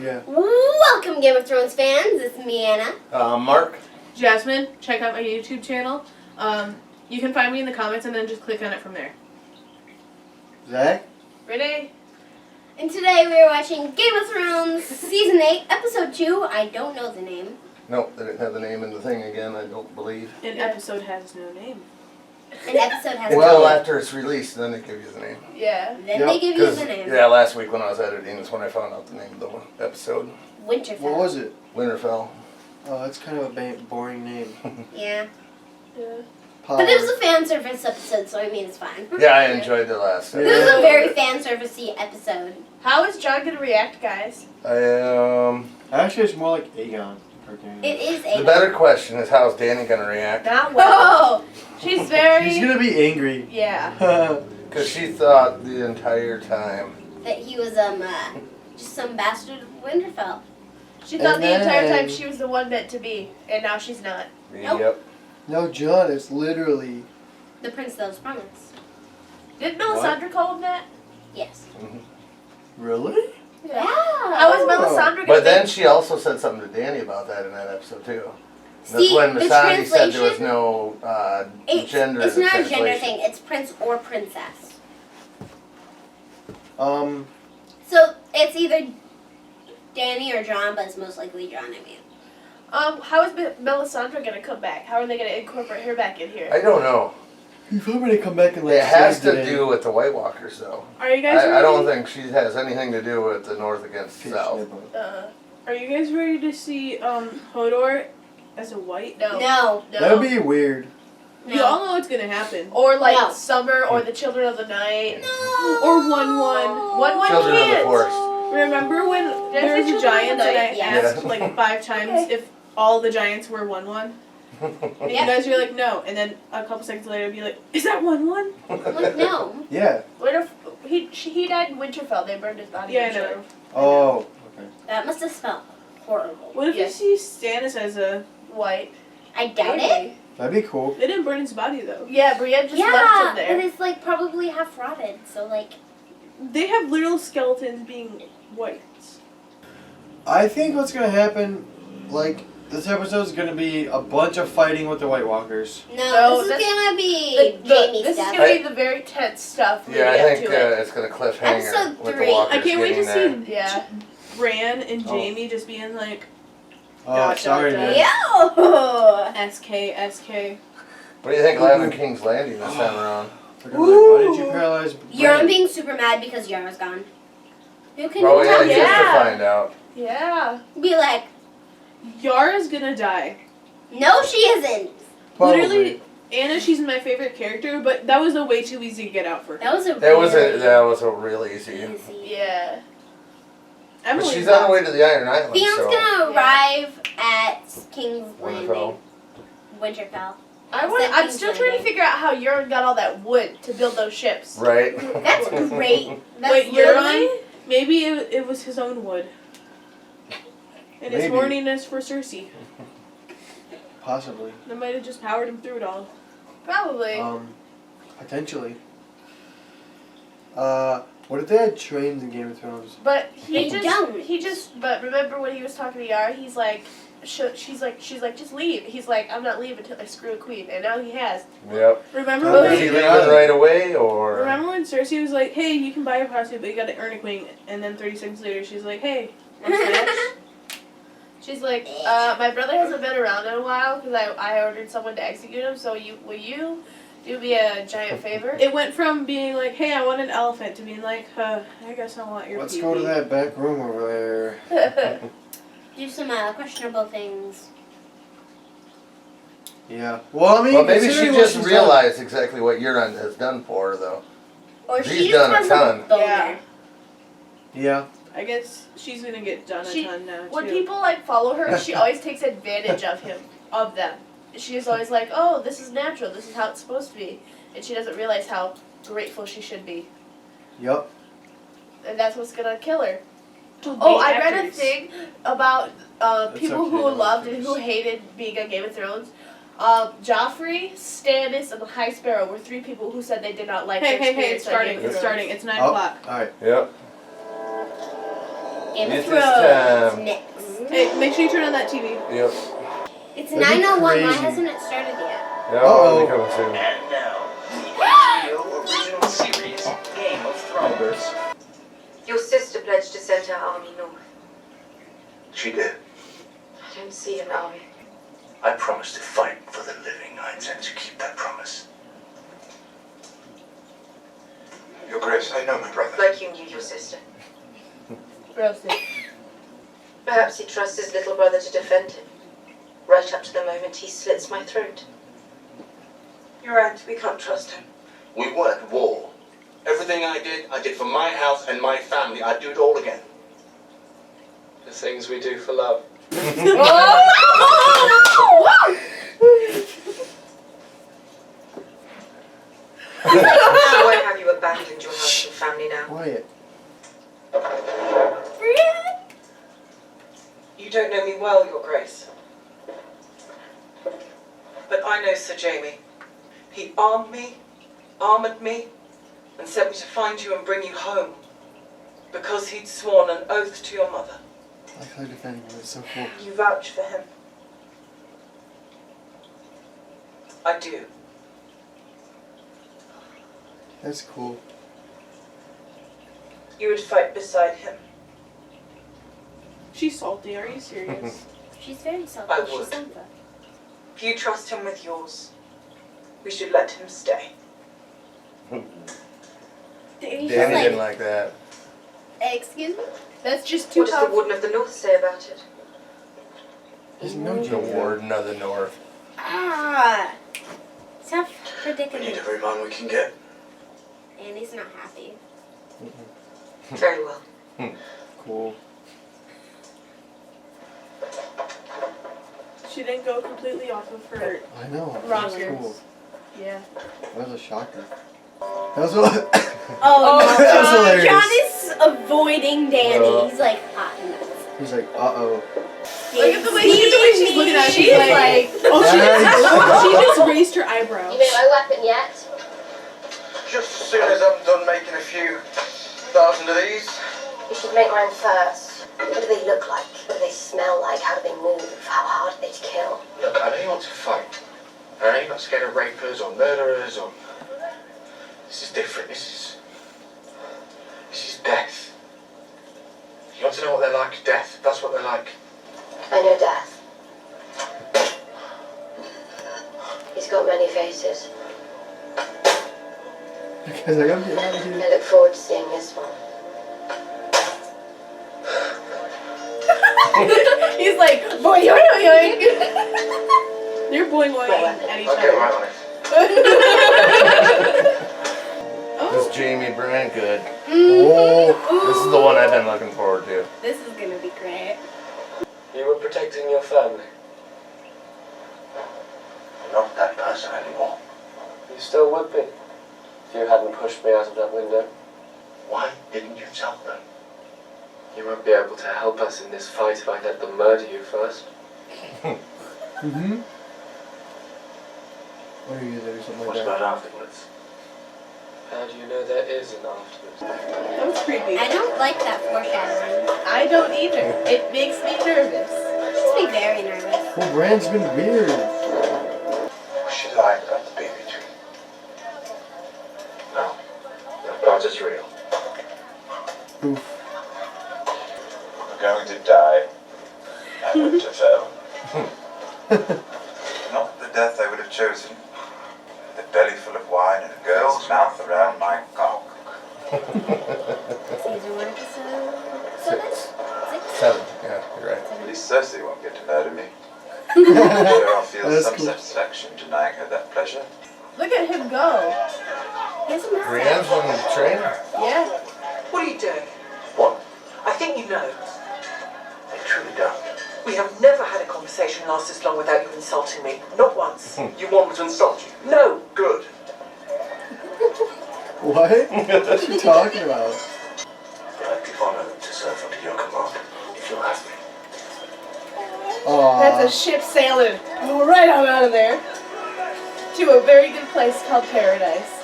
Yeah. Welcome, Game of Thrones fans. It's me, Anna. Mark. Jasmine, check out my YouTube channel. You can find me in the comments and then just click on it from there. Zach? Renee. And today we are watching Game of Thrones Season 8, Episode 2. I don't know the name. Nope, they didn't have the name in the thing again, I don't believe. An episode has no name. An episode has Well, after it's released, then they give you the name. Yeah. Then they give you the name. Yeah, last week when I was editing is when I found out the name of the episode. Winterfell. What was it? Winterfell. Oh, that's kind of a boring name. Yeah. Yeah. Power. But it was a fan service episode, so I mean it's fine. Yeah, I enjoyed the last It was a very fan servicey episode. How is John gonna react, guys? Actually, it's more like Aegon. It is a. The better question is how's Dany gonna react? Not well. She's very. She's gonna be angry. Yeah. Because she thought the entire time That he was just some bastard of Winterfell. She thought And the entire then- time she was the one meant to be, and now she's not. Nope. Yep. No, John, it's literally. The prince that was promised. Didn't Melisandre call him that? Yes. Really? Yeah. How was Melisandre gonna But then make- she also said something to Dany about that in that episode too. That's See, when the Missandei said there was translation- no gender. It's in the not a gender translation. thing. It's prince or princess. So it's either Dany or John, but it's most likely John. I mean. How is Melisandre gonna come back? How are they gonna incorporate her back in here? I don't know. He's probably gonna come back and like. It has save to the day. do with the White Walkers, though. Are you guys ready? I don't think she has anything to do with the North against Fish South. nibble. Are you guys ready to see Hodor as a white? No. That'd be weird. We all know what's gonna happen. Or like No. Summer or the Children of the Night. No. Or 1-1. 1-1 Children of the kids. Forest. Remember when Did I there was say a Children of giant the and I Night? Yes. asked like 5 times if all the giants were 1-1? And you guys were like, no. And then a couple seconds later, I'd be like, is that 1-1? Like, no. Yeah. He died in Winterfell. They burned his body. Yeah, in I know. Winterfell. Oh. Okay. That must have smelled horrible. What if Yes. you see Stannis as a... White. I doubt it. That'd be cool. They didn't burn his body, though. Yeah, Brienne just left Yeah, him there. but it's like probably half rotted. So like. They have literal skeletons being whites. I think what's gonna happen, like, this episode's gonna be a bunch of fighting with the White Walkers. No, this this- is gonna be Jamie This stuff. is gonna be the very tense stuff leading Yeah, I up think to it. it's going to cliffhanger Episode with 3. the Walkers I can't wait to getting see there. Yeah. Bran and Oh. Jaime just being like, Oh, Dot, sorry, dot, man. Yo! SK. What do you think Lavin King's Landing this time around? They're gonna be like, why did you paralyze Euron Bran? being super mad because Yara's gone. Who can Oh, yeah, tell just you? to find out. Yeah. Be like, Yara's gonna die. no, she isn't. Probably. Literally, Anna, she's my favorite character, but that was a way too easy to get out for her. That was a That was really a real easy. easy. Yeah. But Emily she's on the way to the Iron Island, Theon's so. gonna arrive at King's Winterfell. Landing. Winterfell. I'm still trying to figure out how Euron got all that wood to build those ships. Right. That's great. That's Wait, literally- Euron? Maybe it was his own wood. And his Maybe. horniness for Cersei. Possibly. That might have just powered him through it all. Probably. Potentially. What if they had trains in Game of Thrones? But They don't. But remember when he was talking to Yara, he's like, she's like, just leave. He's like, I'm not leaving until I screw a queen, and now he has. Yep. Remember Oh, Is when he yeah. leaving right away, or? Remember when Cersei was like, hey, you can buy a prostitute, but you gotta earn a queen. And then 30 seconds later, she's like, hey, want to smash? She's like, my brother hasn't been around in a while because I ordered someone to execute him. So will you do me a giant favor? It went from being like, hey, I want an elephant, to being like, I guess I want your Let's pee-pee. go to that back room over there. Do some questionable things. Yeah. Well, I mean, Well, maybe she considering what just she's realized exactly what Euron has done for her, though. Or She's she just done a has ton. a boner. Yeah. done. Yeah. I guess she's gonna get done a ton now, When too. people like follow her, she always takes advantage of them. She is always like, oh, this is natural. This is how it's supposed to be, and she doesn't realize how grateful she should be, Yup. and that's what's gonna kill her. She'll Oh, be I read a actors. thing about people okay, who no loved and actors. who hated being on Game of Thrones. Joffrey, Stannis, and the High Sparrow were 3 people who said they did not like Hey, their hey, experience on Game of it's Thrones. starting. It's 9 Oh, o'clock. alright. Yep. Game of This is Thrones time. next. Hey, make sure you turn on that TV. Yep. It's That'd be 9:01. Why crazy. hasn't it started yet? Yeah, Uh-oh. I'll be coming soon. And now, the HBO original series, Game of Thrones. Your sister pledged to send her army north. She did. I don't see an army. I promised to fight for the living. I intend to keep that promise. Your Grace, I know my brother. Like you knew your sister. Roasted. Perhaps he trusts his little brother to defend him. Right up to the moment he slits my throat. You're right, we can't trust him. We weren't at war. Everything I did for my house and my family. I'd do it all again. The things we do for love. Why have you abandoned your house and family now? Quiet. You don't know me well, Your Grace. But I know Sir Jaime. He armoured me, and sent me to find you and bring you home. Because he'd sworn an oath to your mother. I like how defending him. It's so cool. You vouch for him. I do. That's cool. You would fight beside him. She's salty. Are you serious? She's very salty. I She's would. Sansa. If you trust him with yours, we should let him stay. She's Danny like, didn't like that. excuse me? That's just too What does the powerful. Warden of the North say about it? There's no The joke. Warden of the North. Ah. Tough We need predicament. every man we can get. And he's not happy. Very well. Cool. She didn't go completely off of her. I know. Rockers. That's cool. Yeah. That was a shocker. That was a... Oh, no. That was hilarious. John is avoiding Danny. He's like, hot nuts. He's like, uh-oh. Look at the way she's looking at it. She's like, oh, she just raised her eyebrow. You made my weapon yet? Just as soon as I'm done making a few thousand of these. You should make mine first. What do they look like? What do they smell like? How do they move? How hard are they to kill? Look, I know you want to fight. I know you're not scared of rapers or murderers or... This is different. This is death. You want to know what they're like? Death. That's what they're like. I know death. He's got many faces. Because I gotta get out of I here. look forward to seeing this one. He's like, boy, yoink, yoink, yoink. They're boing at each I'll get other. right on it. This Jamie Brand good. Oh. This is the one I've been looking forward to. This is gonna be great. You were protecting your family. I'm not that person anymore. You still would be. If you hadn't pushed me out of that window. Why didn't you tell them? You won't be able to help us in this fight if I let them murder you first. Mm-hmm. What are you gonna do? Something like that? afterwards? How do you know there is an afterwards? That was creepy. I don't like that foreshadowing. I don't either. It makes me nervous. It makes me very nervous. Well, Brand's been weird. She lied about the baby tree. No, that part is real. Oof. We're going to die at Winterfell. Not the death I would have chosen. The belly full of wine and a girl's mouth around my cock. Season 1, episode 7? 6? 7. Yeah, you're right. At least Cersei won't get to murder me. I'm sure I'll feel That's some cool. satisfaction denying her that pleasure. Look at him go. He has a mustache. Brienne's one of the trainer. Yeah. What are you doing? What? I think you know. I truly don't. We have never had a conversation last this long without you insulting me. Not once. You want me to insult you? No. Good. What? What's she talking about? I'd be honored to serve under your command, if you'll have me. Aww. That's a ship sailing right on out of there to a very good place called Paradise.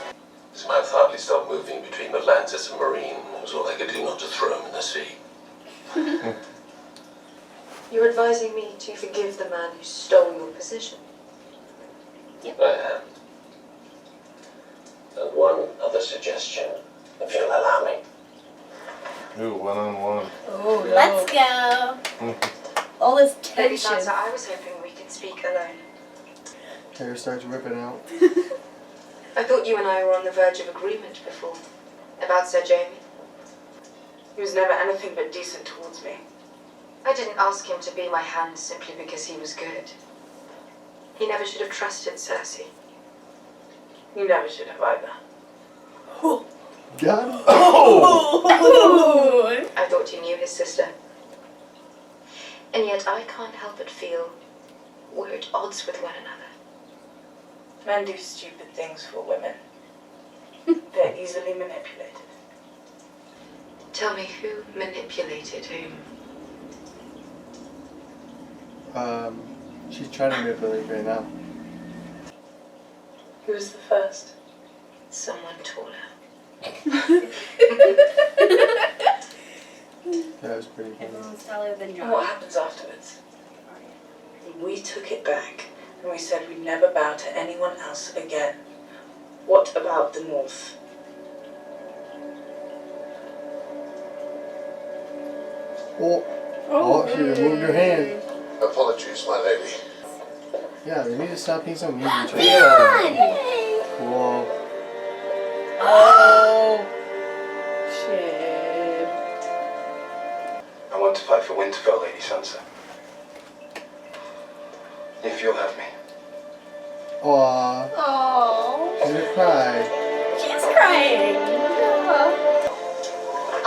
His mouth hardly stopped moving between Atlantis and Marine. It was all I could do not to throw him in the sea. You're advising me to forgive the man who stole your position. I am. And one other suggestion, if you'll allow me. Ooh, one-on-one. Oh, Let's go. All this Lady tension. Sansa, I was hoping we could speak alone. Hair starts ripping out. I thought you and I were on the verge of agreement before. About Sir Jaime. He was never anything but decent towards me. I didn't ask him to be my hand simply because he was good. He never should have trusted Cersei. You never should have either. Got him. I thought you knew his sister. And yet I can't help but feel we're at odds with one another. Men do stupid things for women. They're easily manipulated. Tell me, who manipulated whom? She's trying to manipulate right now. Who was the first? Someone taller. That was pretty funny. Everyone's taller than And what John. happens afterwards? We took it back and we said we'd never bow to anyone else again. What about the North? Oh, she removed her hand. Apologies, my lady. Yeah, we need to stop being so mean to each other. Yeah. Cool. Oh. Shit. I want to fight for Winterfell, Lady Sansa. If you'll have me. Aww, Oh, she's gonna cry. she's crying.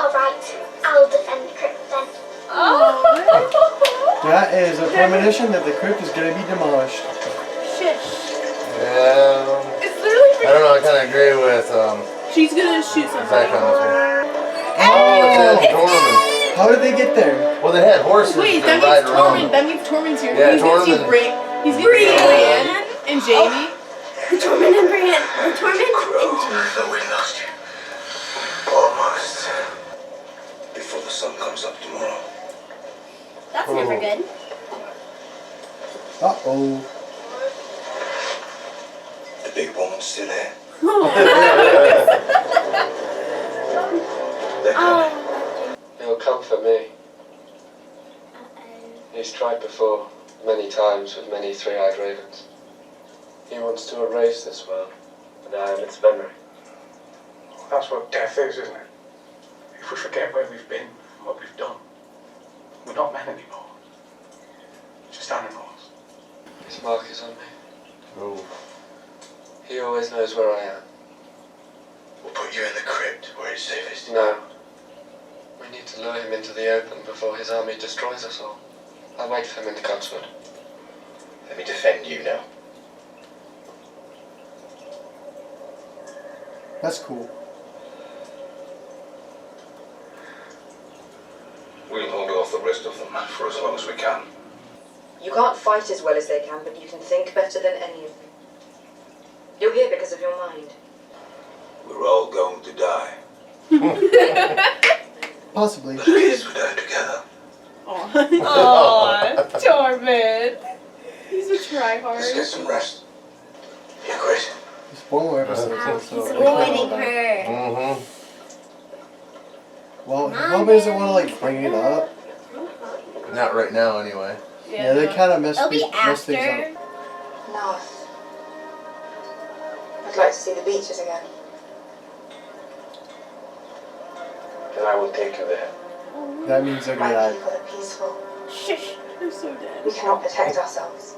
Alright, I'll defend the crypt then. Oh. That is a premonition that the crypt is gonna be demolished. Shit. Yeah. It's literally. I don't know, I kind of agree with She's gonna shoot Zach somebody. on this one. Oh, it's Tormund. How did they get there? Well, they had horses Wait, to that ride means around. Tormund. That means Tormund's here. Yeah, he's gonna see Tormund. He's gonna see Brienne and Jaime. Tormund and Brienne. Tormund and That we lost you. Almost. Before the sun comes up tomorrow. That's never good. Uh-oh. The big woman's still here. They're coming. Oh. He'll comfort me. He's tried before, many times with many three-eyed ravens. He wants to erase this world, and I am its memory. That's what death is, isn't it? If we forget where we've been and what we've done, we're not men anymore. Just animals. His mark is on me. Oh. He always knows where I am. We'll put you in the crypt where it's safest. No. We need to lure him into the open before his army destroys us all. I'll wait for him in the Godswood. Let me defend you now. That's cool. We'll hold off the rest of them for as long as we can. You can't fight as well as they can, but you can think better than any of them. You're here because of your mind. We're all going to die. Possibly. But at least we die together. Aw, Tormund. He's a tryhard. Let's get some rest. You quit. There's 4 more episodes. Wow, so he's we can't avoiding all die. her. Mm-hmm. Well, he probably doesn't want to like bring it up. Not right now, anyway. Yeah, they kind of mess It'll be things after. up. No. I'd like to see the beaches again. Then I will take you there. That means they're gonna My die. people are peaceful. Shush. They're so dead. We cannot protect ourselves.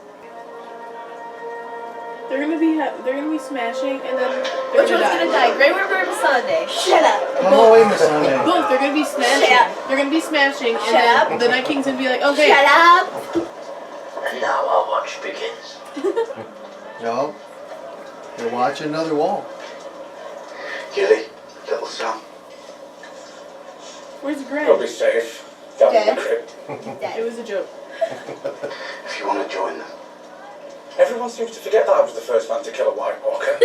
They're gonna be smashing, and then they're Which one's gonna die? Grey Worm or Sunday? Shut up. I'm away Miss Sunday. both. They're gonna be smashing. Shut up. They're gonna be smashing, and Shut then up. the Night King's gonna be like, okay. Shut up. And now our watch begins. No. They're watching another wall. Gilly, little son. Where's Greg? You'll be safe. Down in Dead. the crypt. It was a joke. If you want to join them. Everyone seems to forget that I was the first man to kill a White Walker.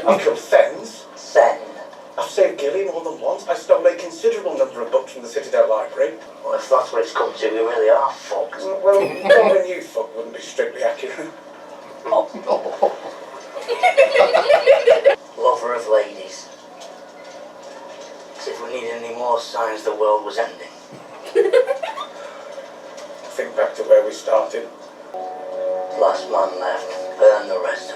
I've killed Thens. Sen. I've saved Gilly more than once. I stole a considerable number of books from the Citadel Library. Well, if that's what we really are fucked. Well, calling you fuck wouldn't be strictly accurate. Lover of ladies. As if we needed any more signs the world was ending. Think back to where we started. Last man left, burn the rest